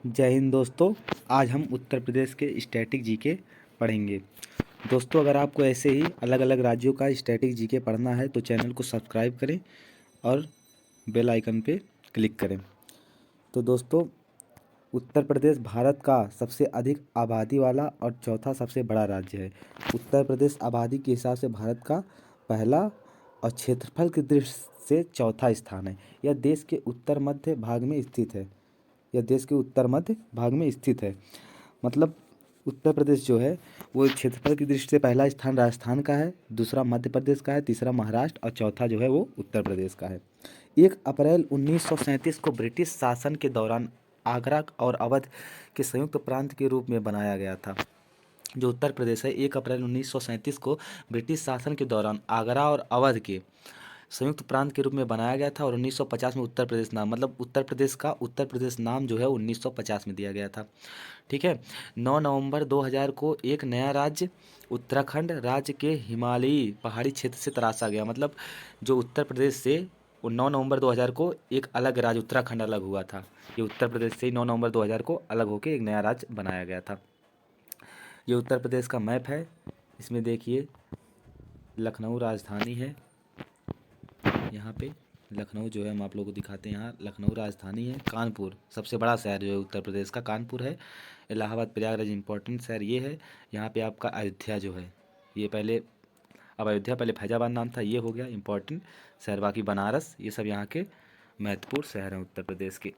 जय हिंद दोस्तों। आज हम उत्तर प्रदेश के स्टैटिक जीके पढ़ेंगे। दोस्तों, अगर आपको ऐसे ही अलग अलग राज्यों का स्टैटिक जीके पढ़ना है तो चैनल को सब्सक्राइब करें और बेल आइकन पे क्लिक करें। तो दोस्तों, उत्तर प्रदेश भारत का सबसे अधिक आबादी वाला और चौथा सबसे बड़ा राज्य है। उत्तर प्रदेश आबादी के हिसाब से भारत का पहला और क्षेत्रफल की दृष्टि से चौथा स्थान है। यह देश के उत्तर मध्य भाग में स्थित है। यह देश के उत्तर मध्य भाग में स्थित है। मतलब उत्तर प्रदेश जो है वो क्षेत्रफल की दृष्टि से पहला स्थान राजस्थान का है, दूसरा मध्य प्रदेश का है, तीसरा महाराष्ट्र और चौथा जो है वो उत्तर प्रदेश का है। 1 अप्रैल 1937 को ब्रिटिश शासन के दौरान आगरा और अवध के संयुक्त प्रांत के रूप में बनाया गया था। जो उत्तर प्रदेश है 1 अप्रैल 1937 को ब्रिटिश शासन के दौरान आगरा और अवध के संयुक्त प्रांत के रूप में बनाया गया था और 1950 में उत्तर प्रदेश नाम मतलब उत्तर प्रदेश का उत्तर प्रदेश नाम जो है 1950 में दिया गया था। ठीक है। 9 नवंबर 2000 को एक नया राज्य उत्तराखंड राज्य के हिमालयी पहाड़ी क्षेत्र से तराशा गया। मतलब जो उत्तर प्रदेश से वो 9 नवंबर 2000 को एक अलग राज्य उत्तराखंड अलग हुआ था। ये उत्तर प्रदेश से ही 9 नवंबर 2000 को अलग होकर एक नया राज्य बनाया गया था। ये उत्तर प्रदेश का मैप है। इसमें देखिए लखनऊ राजधानी है। यहाँ पे लखनऊ जो है हम आप लोगों को दिखाते हैं। यहाँ लखनऊ राजधानी है। कानपुर सबसे बड़ा शहर जो है उत्तर प्रदेश का कानपुर है। इलाहाबाद प्रयागराज इंपॉर्टेंट शहर ये है। यहाँ पे आपका अयोध्या जो है ये पहले अब अयोध्या पहले फैजाबाद नाम था, ये हो गया इंपॉर्टेंट शहर। बाकी बनारस ये सब यहाँ के महत्वपूर्ण शहर हैं उत्तर प्रदेश के।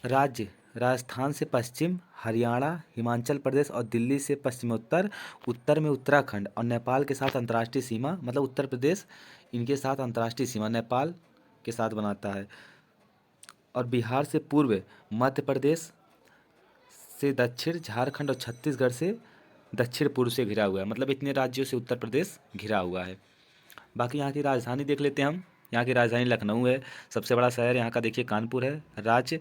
राज्य राजस्थान से पश्चिम, हरियाणा, हिमाचल प्रदेश और दिल्ली से पश्चिमोत्तर, उत्तर में उत्तराखंड और नेपाल के साथ अंतर्राष्ट्रीय सीमा। मतलब उत्तर प्रदेश इनके साथ अंतर्राष्ट्रीय सीमा नेपाल के साथ बनाता है। और बिहार से पूर्व, मध्य प्रदेश से दक्षिण, झारखंड और छत्तीसगढ़ से दक्षिण पूर्व से घिरा हुआ है। मतलब इतने राज्यों से उत्तर प्रदेश घिरा हुआ है। बाकी यहाँ की राजधानी देख लेते हैं हम। यहाँ की राजधानी लखनऊ है। सबसे बड़ा शहर यहाँ का देखिए कानपुर है। राज्य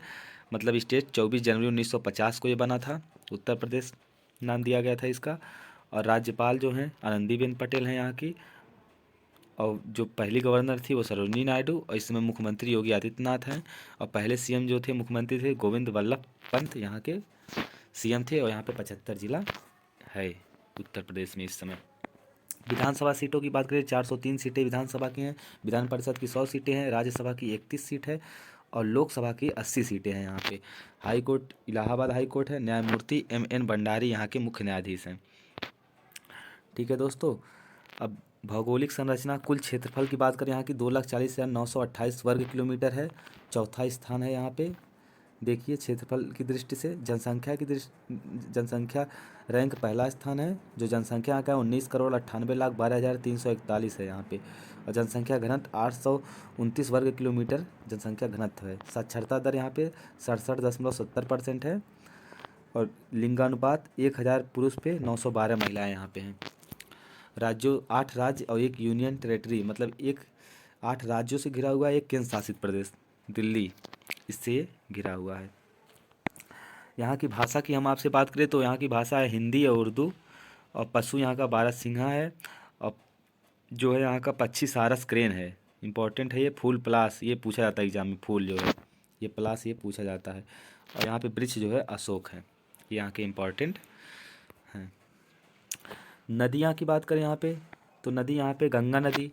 मतलब स्टेट 24 जनवरी 1950 को ये बना था। उत्तर प्रदेश नाम दिया गया था इसका। और राज्यपाल जो हैं आनंदीबेन पटेल हैं यहाँ की। और जो पहली गवर्नर थी वो सरोजिनी नायडू और इस समय मुख्यमंत्री योगी आदित्यनाथ हैं। और पहले सीएम जो थे मुख्यमंत्री थे गोविंद वल्लभ पंत यहाँ के सीएम थे। और यहाँ पे 75 जिला है उत्तर प्रदेश में इस समय। विधानसभा सीटों की बात करें 403 सीटें विधानसभा की हैं। विधान परिषद की 100 सीटें हैं। राज्यसभा की 31 सीट है और लोकसभा की 80 सीटें हैं यहाँ पे। High court Allahabad high court है। न्यायमूर्ति एम.एन. भंडारी यहाँ के मुख्य न्यायाधीश हैं। ठीक है दोस्तों, अब भौगोलिक संरचना कुल क्षेत्रफल की बात करें यहाँ की 2,40,928 वर्ग किलोमीटर है। चौथा स्थान है यहाँ पे। देखिए क्षेत्रफल की दृष्टि से जनसंख्या रैंक पहला स्थान है। जो जनसंख्या यहाँ का है 19,98,12,341 है यहाँ पे। और जनसंख्या घनत्व 829 वर्ग किलोमीटर जनसंख्या घनत्व है। साक्षरता दर यहाँ पे 67.70% है। और लिंगानुपात 1000 पुरुष पे 912 महिलाएं यहाँ पे हैं। राज्यों 8 राज्य और एक यूनियन टेरेटरी। मतलब 8 राज्यों से घिरा हुआ है। एक केंद्र शासित प्रदेश दिल्ली इससे घिरा हुआ है। यहाँ की भाषा की हम आपसे बात करें तो यहाँ की भाषा है हिंदी और उर्दू। और पशु यहाँ का बारहसिंघा है। और जो है यहाँ का पक्षी सारस क्रेन है। इंपॉर्टेंट है ये। फूल पलाश ये पूछा जाता है एग्जाम में। फूल जो है ये पलाश ये पूछा जाता है। और यहाँ पे वृक्ष जो है अशोक है। ये यहाँ के इम्पोर्टेंट हैं। नदियाँ की बात करें यहाँ पे तो नदी यहाँ पे गंगा नदी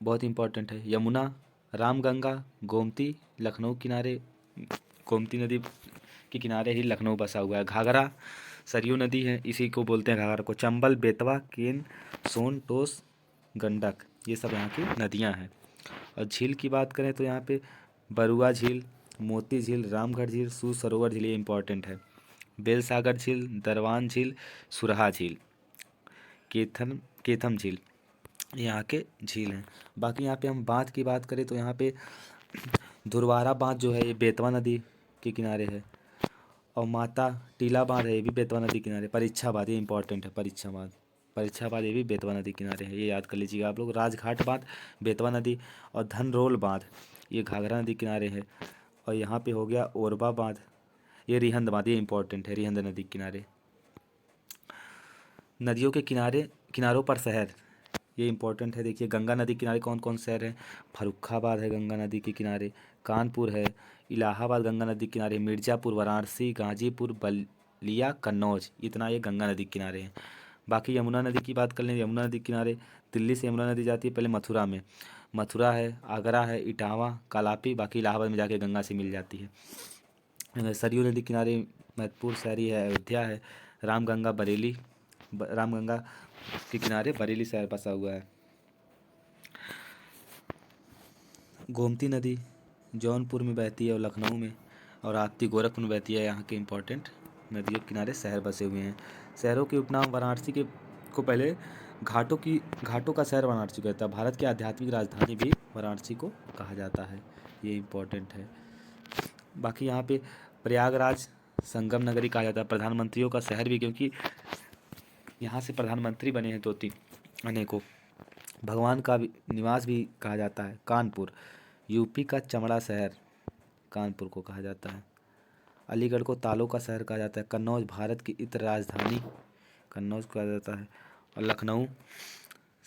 बहुत इंपॉर्टेंट है। यमुना, रामगंगा, गोमती लखनऊ किनारे गोमती नदी के किनारे ही लखनऊ बसा हुआ है। घाघरा सरयू नदी है, इसी को बोलते हैं घाघरा को। चंबल, बेतवा, केन, सोन, टोस, गंडक ये सब यहाँ की नदियाँ हैं। और झील की बात करें तो यहाँ पे बरुआ झील, मोती झील, रामगढ़ झील, सूर सरोवर झील ये इंपॉर्टेंट है। बेलसागर झील, दरवान झील, सुरहा झील, केथम झील यहाँ के झील हैं। बाकी यहाँ पे हम बांध की बात करें तो यहाँ पे धुरवारा बांध जो है ये बेतवा नदी के किनारे है। और माता टीला बांध है ये भी बेतवा नदी किनारे। परीक्षा बांध ये इंपॉर्टेंट है। परीक्षा बांध ये भी बेतवा नदी किनारे है, ये याद कर लीजिएगा आप लोग। राजघाट बांध बेतवा नदी। और धनरोल बांध ये घाघरा नदी किनारे है। और यहाँ पे हो गया ओरबा बांध ये रिहंद बांध ये इंपॉर्टेंट है, रिहंद नदी किनारे। नदियों के किनारों पर शहर ये इंपॉर्टेंट है। देखिए गंगा नदी किनारे कौन कौन शहर हैं। फर्रुखाबाद है गंगा नदी के किनारे। कानपुर है, इलाहाबाद गंगा नदी के किनारे, मिर्ज़ापुर, वाराणसी, गाजीपुर, बलिया, कन्नौज, इतना ये गंगा नदी के किनारे हैं। बाकी यमुना नदी की बात कर लें, यमुना नदी के किनारे दिल्ली से यमुना नदी जाती है पहले मथुरा में, मथुरा है, आगरा है, इटावा, कालापी, बाकी इलाहाबाद में जाके गंगा से मिल जाती है। सरयू नदी किनारे महत्वपूर्ण शहरी है, अयोध्या है, रामगंगा बरेली, रामगंगा के किनारे बरेली शहर बसा हुआ है। गोमती नदी जौनपुर में बहती है और लखनऊ में, और राप्ती गोरखपुर में बहती है। यहाँ के इम्पोर्टेंट नदियों के किनारे शहर बसे हुए हैं। शहरों के उपनाम वाराणसी के को पहले घाटों का शहर वाराणसी कहता है। भारत की आध्यात्मिक राजधानी भी वाराणसी को कहा जाता है, ये इम्पोर्टेंट है। बाकी यहाँ पे प्रयागराज संगम नगरी कहा जाता है, प्रधानमंत्रियों का शहर भी, क्योंकि यहाँ से प्रधानमंत्री बने हैं 2-3 अनेकों। भगवान का निवास भी कहा जाता है। कानपुर यूपी का चमड़ा शहर कानपुर को कहा जाता है। अलीगढ़ को तालों का शहर कहा जाता है। कन्नौज भारत की इत्र राजधानी कन्नौज कहा जाता है। और लखनऊ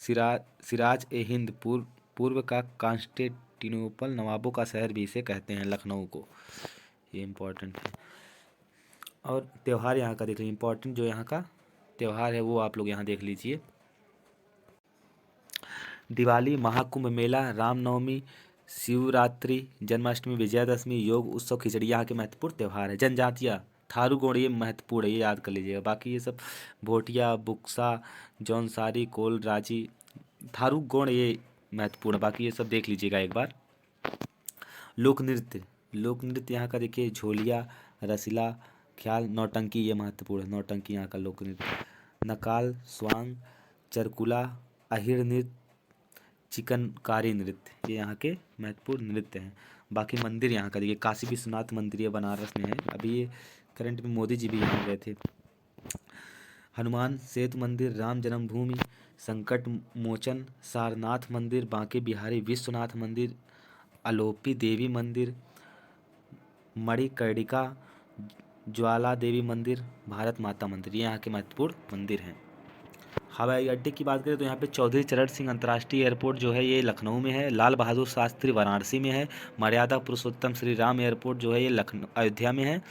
सिराज ए हिंद पूर्व का कॉन्स्टेंटिनोपल नवाबों का शहर भी इसे कहते हैं, लखनऊ को, ये इम्पोर्टेंट है। और त्यौहार यहाँ का देख लीजिए, इम्पोर्टेंट जो यहाँ का त्यौहार है वो आप लोग यहाँ देख लीजिए। दिवाली, महाकुंभ मेला, रामनवमी, शिवरात्रि, जन्माष्टमी, विजयादशमी, योग उत्सव, खिचड़ी यहाँ के महत्वपूर्ण त्यौहार है। जनजातियाँ थारू गौड़ ये महत्वपूर्ण है, ये याद कर लीजिएगा। बाकी ये सब भोटिया, बुक्सा, जौनसारी, कोल, राजी, थारू गौड़ ये महत्वपूर्ण है। बाकी ये सब देख लीजिएगा एक बार। लोक नृत्य यहाँ का देखिए, झोलिया, रसीला, ख्याल, नौटंकी ये महत्वपूर्ण है। नौटंकी यहाँ का लोक नृत्य। नकाल, स्वांग, चरकुला, अहिर नृत्य, चिकनकारी नृत्य ये यहाँ के महत्वपूर्ण नृत्य हैं। बाकी मंदिर यहाँ का देखिए, काशी विश्वनाथ मंदिर ये बनारस में है। अभी ये करंट में मोदी जी भी यहाँ गए थे। हनुमान सेतु मंदिर, राम जन्मभूमि, संकट मोचन, सारनाथ मंदिर, बांके बिहारी विश्वनाथ मंदिर, अलोपी देवी मंदिर, मणिकर्णिका ज्वाला देवी मंदिर, भारत माता मंदिर ये यहाँ के महत्वपूर्ण मंदिर हैं। हवाई अड्डे की बात करें तो यहाँ पे चौधरी चरण सिंह अंतर्राष्ट्रीय एयरपोर्ट जो है ये लखनऊ में है। लाल बहादुर शास्त्री वाराणसी में है। मर्यादा पुरुषोत्तम श्री राम एयरपोर्ट जो है ये अयोध्या में है।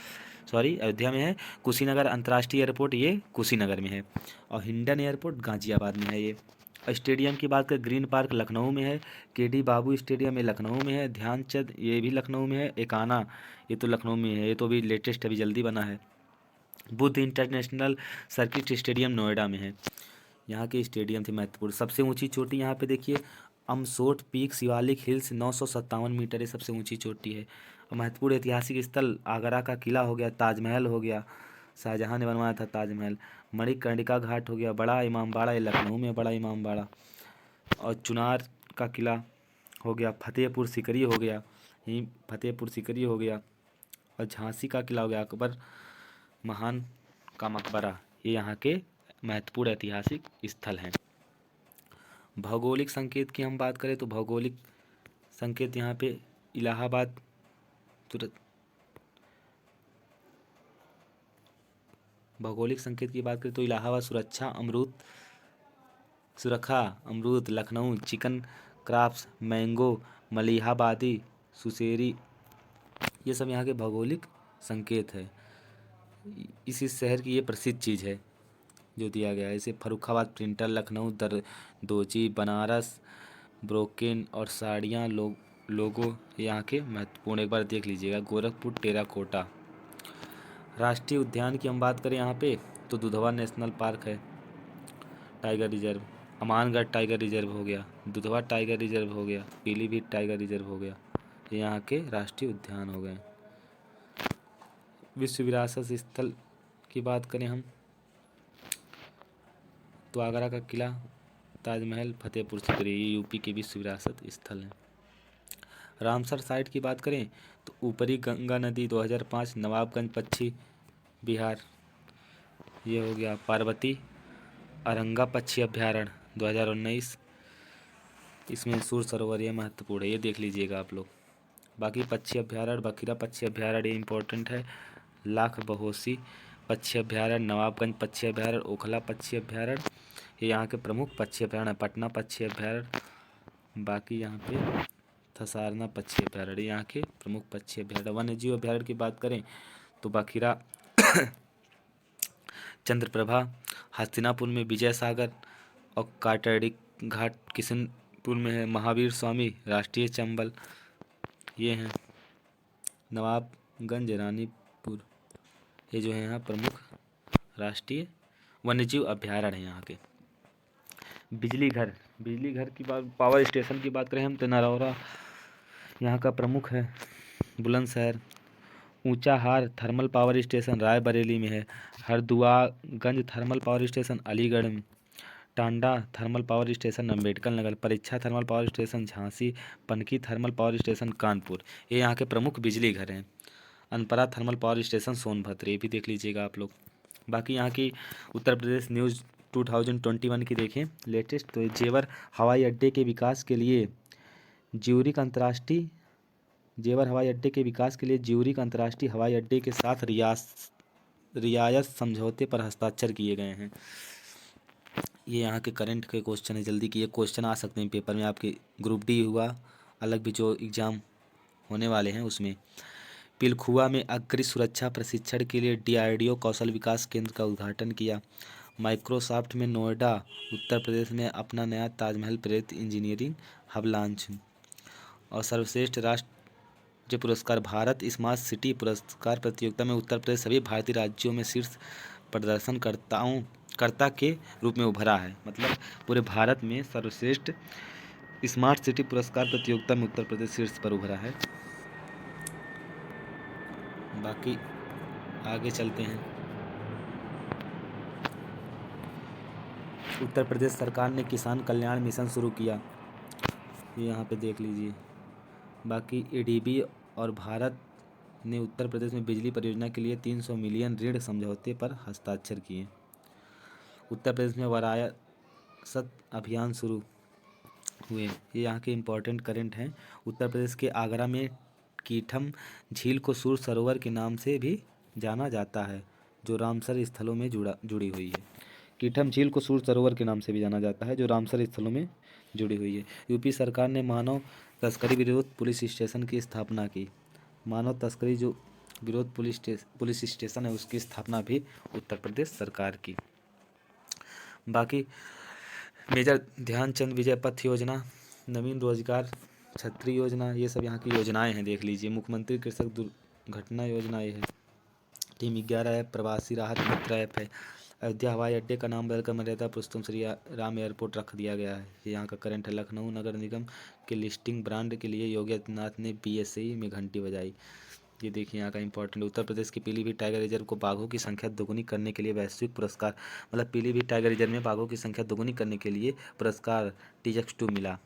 कुशीनगर अंतर्राष्ट्रीय एयरपोर्ट ये कुशीनगर में है। और हिंडन एयरपोर्ट गाजियाबाद में है। ये स्टेडियम की बात करें, ग्रीन पार्क लखनऊ में है। केडी बाबू स्टेडियम ये लखनऊ में है। ध्यानचंद ये भी लखनऊ में है। एकाना ये तो लखनऊ में है, ये तो अभी लेटेस्ट अभी जल्दी बना है। Buddha international circuit stadium Noida में है। यहाँ के स्टेडियम थे महत्वपूर्ण। सबसे ऊंची चोटी यहाँ पे देखिए, अमसोट पीक शिवालिक हिल्स 957 मीटर ये सबसे ऊंची चोटी है। और महत्वपूर्ण ऐतिहासिक स्थल आगरा का किला हो गया, ताजमहल हो गया, शाहजहाँ ने बनवाया था ताजमहल। मणिकर्णिका घाट हो गया, बड़ा इमामबाड़ा ये लखनऊ में बड़ा इमामबाड़ा। और चुनार का किला हो गया, फतेहपुर सीकरी हो गया, यहीं फतेहपुर सीकरी हो गया। और झांसी का किला हो गया, अकबर महान का मकबरा ये यहाँ के महत्वपूर्ण ऐतिहासिक स्थल हैं। भौगोलिक संकेत की हम बात करें तो भौगोलिक संकेत यहाँ पे इलाहाबाद भौगोलिक संकेत की बात करें तो इलाहाबाद सुरखा अमरूद, लखनऊ चिकन क्राफ्ट्स, मैंगो, मलिहाबादी, सुसेरी ये सब यहाँ के भौगोलिक संकेत है। इस शहर की ये प्रसिद्ध चीज़ है जो दिया गया है। इसे फर्रुखाबाद प्रिंटर, लखनऊ दर्दोजी, बनारस ब्रोकेन और साड़ियाँ लोगो यहाँ के महत्वपूर्ण एक बार देख लीजिएगा। गोरखपुर टेराकोटा। राष्ट्रीय उद्यान की हम बात करें यहाँ पे तो दुधवा नेशनल पार्क है, tiger reserve, Amangarh tiger reserve हो गया, दुधवा टाइगर रिजर्व हो गया, पीलीभीत टाइगर रिजर्व हो गया, ये यहाँ के राष्ट्रीय उद्यान हो गए। विश्व विरासत स्थल की बात करें हम तो आगरा का किला, ताजमहल, फतेहपुर सीकरी ये यूपी के विश्व विरासत स्थल हैं। रामसर साइट की बात करें तो ऊपरी गंगा नदी 2005, नवाबगंज पक्षी बिहार ये हो गया। पार्वती अरंगा पक्षी अभ्यारण्य 2019, इसमें सूर सरोवर ये महत्वपूर्ण है, ये देख लीजिएगा आप लोग। बाकी पक्षी अभ्यारण्य, बखीरा पक्षी अभ्यारण्य ये इंपॉर्टेंट है। लाख बहोसी पक्षी अभ्यारण्य, नवाबगंज पक्षी अभ्यारण्य, ओखला पक्षी अभ्यारण्य ये यहाँ के प्रमुख पक्षी अभ्यारण्य। पटना पक्षी अभ्यारण्य, बाकी यहाँ पे थसारना पक्षी अभ्यारण्य, यहाँ के प्रमुख पक्षी अभ्यारण्य। वन्य जीव अभ्यारण्य की बात करें तो बखिरा चंद्रप्रभा, हस्तिनापुर में विजय सागर और काटड़ी घाट किशनपुर में है। महावीर स्वामी राष्ट्रीय चंबल ये हैं। नवाबगंज रानीपुर ये जो है यहाँ प्रमुख राष्ट्रीय वन्यजीव अभ्यारण्य है यहाँ के। बिजली घर की बात, पावर स्टेशन की बात करें हम तो नरौरा यहाँ का प्रमुख है। Bulandshahr, Unchahar thermal power station Raebareli में है। Harduaganj thermal power station Aligarh में। Tanda thermal power station Ambedkar Nagar. Parichha thermal power station Jhansi. Panki thermal power station Kanpur, ये यहाँ के प्रमुख बिजली घर हैं। Anpara thermal power station Sonbhadra, ये भी देख लीजिएगा आप लोग। बाकी यहाँ की उत्तर प्रदेश न्यूज़ 2021 की देखें लेटेस्ट, तो जेवर हवाई अड्डे के विकास के लिए ज्यूरिख अंतर्राष्ट्रीय हवाई अड्डे के साथ रियायत समझौते पर हस्ताक्षर किए गए हैं। ये यहाँ के करंट के क्वेश्चन है, जल्दी किए क्वेश्चन आ सकते हैं पेपर में आपके। ग्रुप डी हुआ, अलग भी जो एग्ज़ाम होने वाले हैं उसमें। पिलखुआ में अग्नि सुरक्षा प्रशिक्षण के लिए DRDO कौशल विकास केंद्र का उद्घाटन किया। माइक्रोसॉफ्ट में नोएडा उत्तर प्रदेश में अपना नया ताजमहल प्रेरित इंजीनियरिंग हब लॉन्च। और सर्वश्रेष्ठ राज्य पुरस्कार, भारत स्मार्ट सिटी पुरस्कार प्रतियोगिता में उत्तर प्रदेश सभी भारतीय राज्यों में शीर्ष प्रदर्शनकर्ता के रूप में उभरा है। मतलब पूरे भारत में सर्वश्रेष्ठ स्मार्ट सिटी पुरस्कार प्रतियोगिता में उत्तर प्रदेश शीर्ष पर उभरा है। बाकी आगे चलते हैं। उत्तर प्रदेश सरकार ने किसान कल्याण मिशन शुरू किया, ये यहाँ पे देख लीजिए। बाकी ADB और भारत ने उत्तर प्रदेश में बिजली परियोजना के लिए 300 मिलियन ऋण समझौते पर हस्ताक्षर किए। उत्तर प्रदेश में वरासत अभियान शुरू हुए, ये यहाँ के इम्पोर्टेंट करंट हैं। उत्तर प्रदेश के आगरा में कीठम झील को सूर्य सरोवर के नाम से भी जाना जाता है, जो रामसर स्थलों में जुड़ी हुई है। कीठम झील को सूर्य सरोवर के नाम से भी जाना जाता है, जो रामसर स्थलों में जुड़ी हुई है। यूपी सरकार ने मानव तस्करी विरोध पुलिस स्टेशन की स्थापना की। मानव तस्करी जो विरोध पुलिस स्टेशन है उसकी स्थापना भी उत्तर प्रदेश सरकार की। बाकी मेजर ध्यानचंद विजय पथ योजना, नवीन रोजगार छतरी योजना, ये सब यहाँ की योजनाएं हैं, देख लीजिए। मुख्यमंत्री कृषक दुर्घटना योजना ये है। टीम 11 ऐप, प्रवासी राहत मित्र ऐप है। अयोध्या हवाई अड्डे का नाम बदलकर मर्यादा पुरुषोत्तम श्री राम एयरपोर्ट रख दिया गया है, ये यहाँ का करंट है। लखनऊ नगर निगम के लिस्टिंग ब्रांड के लिए योगी आदित्यनाथ ने BSE में घंटी बजाई, ये देखिए यहाँ का इंपॉर्टेंट। उत्तर प्रदेश के पीलीभीत टाइगर रिजर्व को बाघों की संख्या दोगुनी करने के लिए वैश्विक पुरस्कार, मतलब पीलीभीत टाइगर रिजर्व में बाघों की संख्या दोगुनी करने के लिए पुरस्कार TX2 मिला।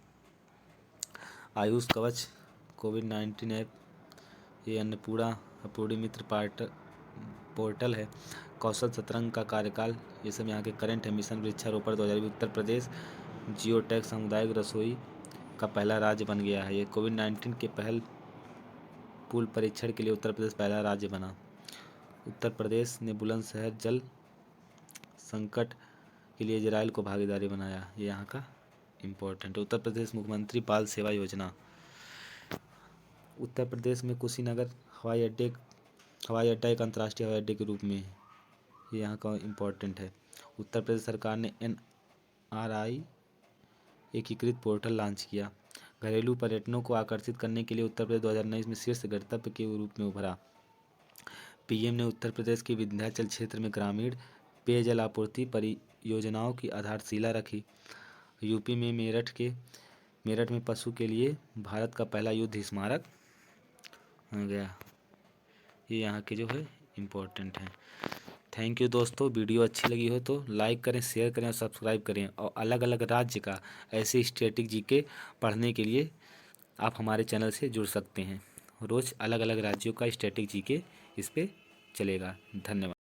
आयुष कवच कोविड-19 ऐप, ये अन्नपूर्णा मित्र पोर्टल है। कौशल सतरंग का कार्यकाल, ये सब यहाँ के करंट है। मिशन वृक्षारोपण 2020, उत्तर प्रदेश जियोटेक सामुदायिक रसोई का पहला राज्य बन गया है। ये कोविड-19 के पहल पूल परीक्षण के लिए उत्तर प्रदेश पहला राज्य बना। उत्तर प्रदेश ने बुलंदशहर जल संकट के लिए इजराइल को भागीदारी बनाया, ये यहाँ का इम्पोर्टेंट। उत्तर प्रदेश मुख्यमंत्री बाल सेवा योजना। उत्तर प्रदेश में कुशीनगर हवाई अड्डा एक अंतर्राष्ट्रीय हवाई अड्डे के रूप में है, ये यहाँ का इम्पोर्टेंट है। उत्तर प्रदेश सरकार ने NRI एकीकृत पोर्टल लॉन्च किया। घरेलू पर्यटनों को आकर्षित करने के लिए उत्तर प्रदेश 2019 में शीर्ष गंतव्य के रूप में उभरा। PM ने उत्तर प्रदेश के विंध्याचल क्षेत्र में ग्रामीण पेयजल आपूर्ति परियोजनाओं की आधारशिला रखी। यूपी में मेरठ में पशु के लिए भारत का पहला युद्ध स्मारक हो गया, ये यहाँ के जो है इम्पोर्टेंट हैं। थैंक यू दोस्तों, वीडियो अच्छी लगी हो तो लाइक करें, शेयर करें और सब्सक्राइब करें। और अलग अलग राज्य का ऐसे स्टैटिक GK पढ़ने के लिए आप हमारे चैनल से जुड़ सकते हैं। रोज़ अलग अलग राज्यों का स्टैटिक GK इस पर चलेगा। धन्यवाद।